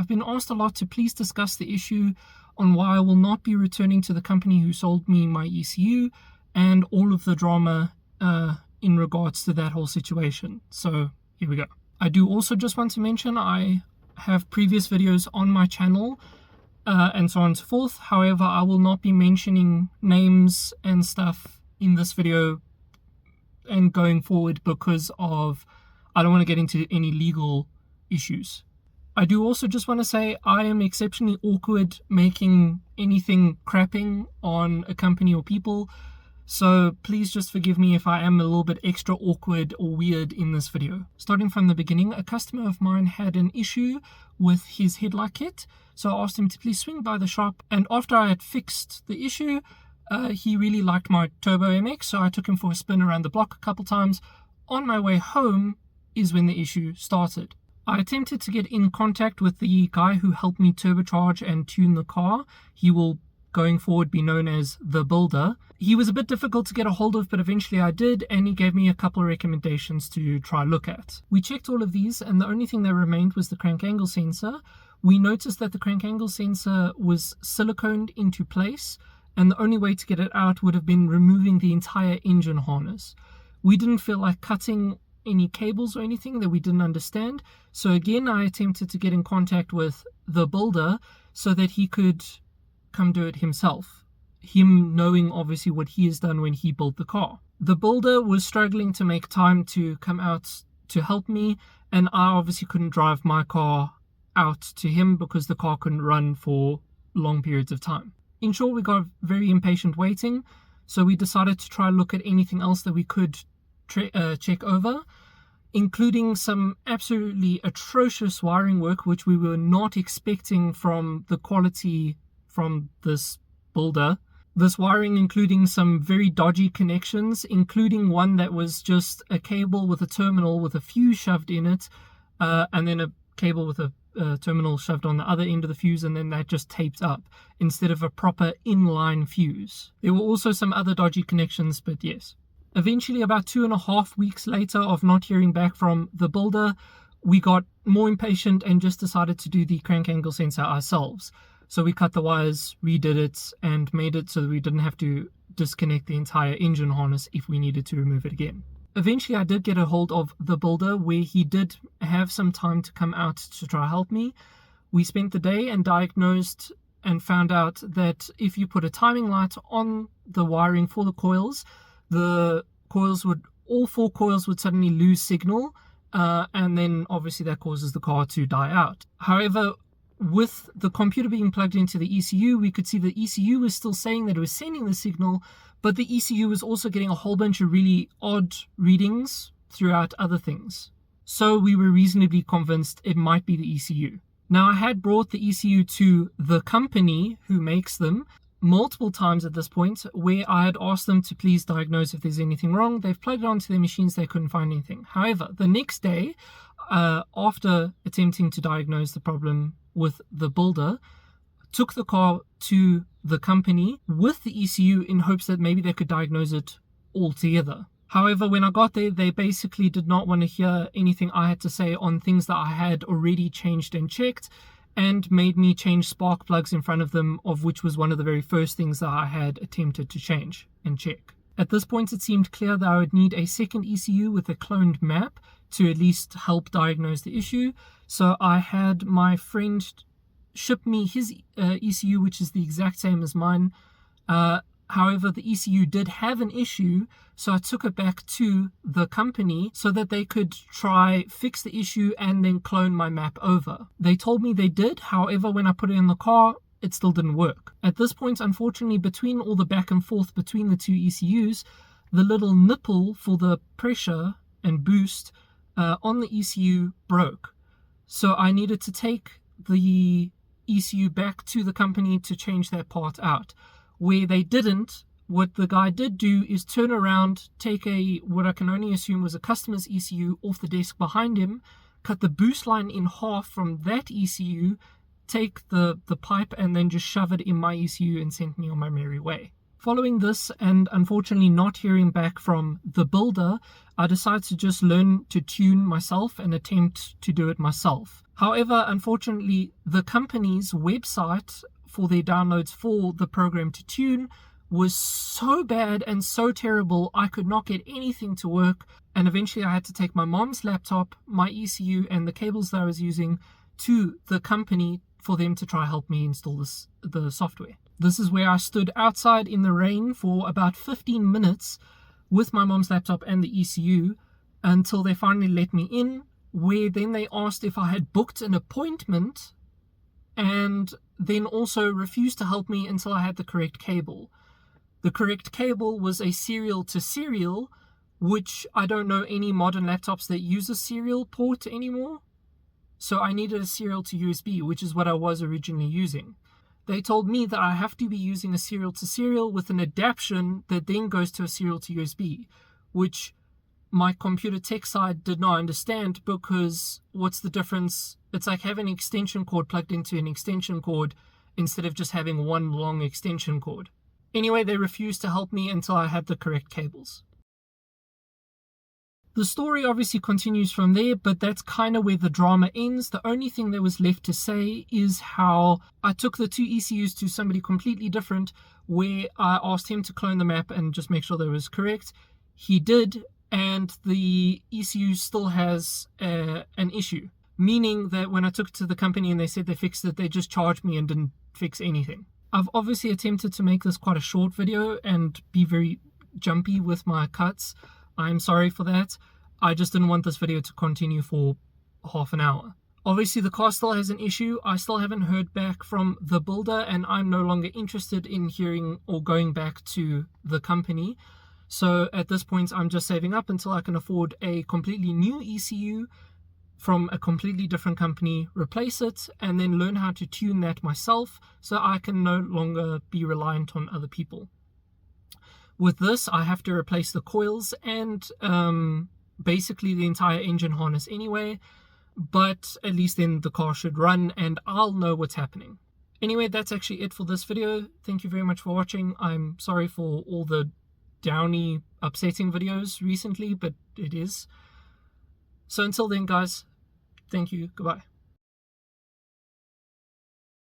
I've been asked a lot to please discuss the issue on why I will not be returning to the company who sold me my ECU and all of the drama in regards to that whole situation. So here we go. I do also just want to mention I have previous videos on my channel and so on and so forth. However, I will not be mentioning names and stuff in this video and going forward because of I don't want to get into any legal issues. I do also just want to say I am exceptionally awkward making anything crapping on a company or people, so please just forgive me if I am a little bit extra awkward or weird in this video. Starting from the beginning, a customer of mine had an issue with his headlight kit, so I asked him to please swing by the shop, and after I had fixed the issue, he really liked my Turbo MX, so I took him for a spin around the block a couple times. On my way home is when the issue started. I attempted to get in contact with the guy who helped me turbocharge and tune the car. He will, going forward, be known as the builder. He was a bit difficult to get a hold of, but eventually I did, and he gave me a couple of recommendations to try look at. We checked all of these, and the only thing that remained was the crank angle sensor. We noticed that the crank angle sensor was siliconed into place, and the only way to get it out would have been removing the entire engine harness. We didn't feel like cutting any cables or anything that we didn't understand, so again I attempted to get in contact with the builder so that he could come do it himself, him knowing obviously what he has done when he built the car. The builder was struggling to make time to come out to help me, and I obviously couldn't drive my car out to him because the car couldn't run for long periods of time. In short, we got very impatient waiting, so we decided to try look at anything else that we could check over, including some absolutely atrocious wiring work which we were not expecting from the quality from this builder. This wiring including some very dodgy connections, including one that was just a cable with a terminal with a fuse shoved in it, and then a cable with a terminal shoved on the other end of the fuse, and then that just taped up instead of a proper inline fuse. There were also some other dodgy connections, but yes. Eventually, about 2.5 weeks later of not hearing back from the builder, we got more impatient and just decided to do the crank angle sensor ourselves. So we cut the wires, redid it, and made it so that we didn't have to disconnect the entire engine harness if we needed to remove it again. Eventually, I did get a hold of the builder where he did have some time to come out to try help me. We spent the day and diagnosed and found out that if you put a timing light on the wiring for the coils, all 4 coils would suddenly lose signal, and then obviously that causes the car to die out. However, with the computer being plugged into the ECU, we could see the ECU was still saying that it was sending the signal, but the ECU was also getting a whole bunch of really odd readings throughout other things. So we were reasonably convinced it might be the ECU. Now, I had brought the ECU to the company who makes them multiple times at this point, where I had asked them to please diagnose if there's anything wrong. They've plugged it onto their machines, they couldn't find anything. However, the next day, after attempting to diagnose the problem with the builder, took the car to the company with the ECU in hopes that maybe they could diagnose it altogether. However, when I got there, they basically did not want to hear anything I had to say on things that I had already changed and checked, and made me change spark plugs in front of them, of which was one of the very first things that I had attempted to change and check. At this point, it seemed clear that I would need a second ECU with a cloned map to at least help diagnose the issue, so I had my friend ship me his ECU, which is the exact same as mine. However, the ECU did have an issue, so I took it back to the company so that they could try fix the issue and then clone my map over. They told me they did, however, when I put it in the car, it still didn't work. At this point, unfortunately, between all the back and forth between the 2 ECUs, the little nipple for the pressure and boost on the ECU broke. So I needed to take the ECU back to the company to change that part out. Where they didn't, what the guy did do is turn around, take what I can only assume was a customer's ECU off the desk behind him, cut the boost line in half from that ECU, take the pipe and then just shove it in my ECU and sent me on my merry way. Following this, and unfortunately not hearing back from the builder, I decided to just learn to tune myself and attempt to do it myself. However, unfortunately, the company's website for their downloads for the program to tune was so bad and so terrible, I could not get anything to work. And eventually I had to take my mom's laptop, my ECU, and the cables that I was using to the company for them to try help me install the software. This is where I stood outside in the rain for about 15 minutes with my mom's laptop and the ECU until they finally let me in, where then they asked if I had booked an appointment and then also refused to help me until I had the correct cable. The correct cable was a serial to serial, which I don't know any modern laptops that use a serial port anymore. So I needed a serial to USB, which is what I was originally using. They told me that I have to be using a serial to serial with an adaptation that then goes to a serial to USB, which my computer tech side did not understand, because what's the difference? It's like having an extension cord plugged into an extension cord instead of just having one long extension cord. Anyway, they refused to help me until I had the correct cables. The story obviously continues from there, but that's kind of where the drama ends. The only thing that was left to say is how I took the two ECUs to somebody completely different, where I asked him to clone the map and just make sure that it was correct. He did, and the ECU still has an issue, meaning that when I took it to the company and they said they fixed it, they just charged me and didn't fix anything. I've obviously attempted to make this quite a short video and be very jumpy with my cuts. I'm sorry for that. I just didn't want this video to continue for half an hour. Obviously the car still has an issue. I still haven't heard back from the builder, and I'm no longer interested in hearing or going back to the company. So at this point I'm just saving up until I can afford a completely new ECU from a completely different company, replace it, and then learn how to tune that myself so I can no longer be reliant on other people. With this, I have to replace the coils and basically the entire engine harness anyway, but at least then the car should run and I'll know what's happening. Anyway, that's actually it for this video. Thank you very much for watching. I'm sorry for all the downy, upsetting videos recently, but it is. So until then, guys, thank you. Goodbye.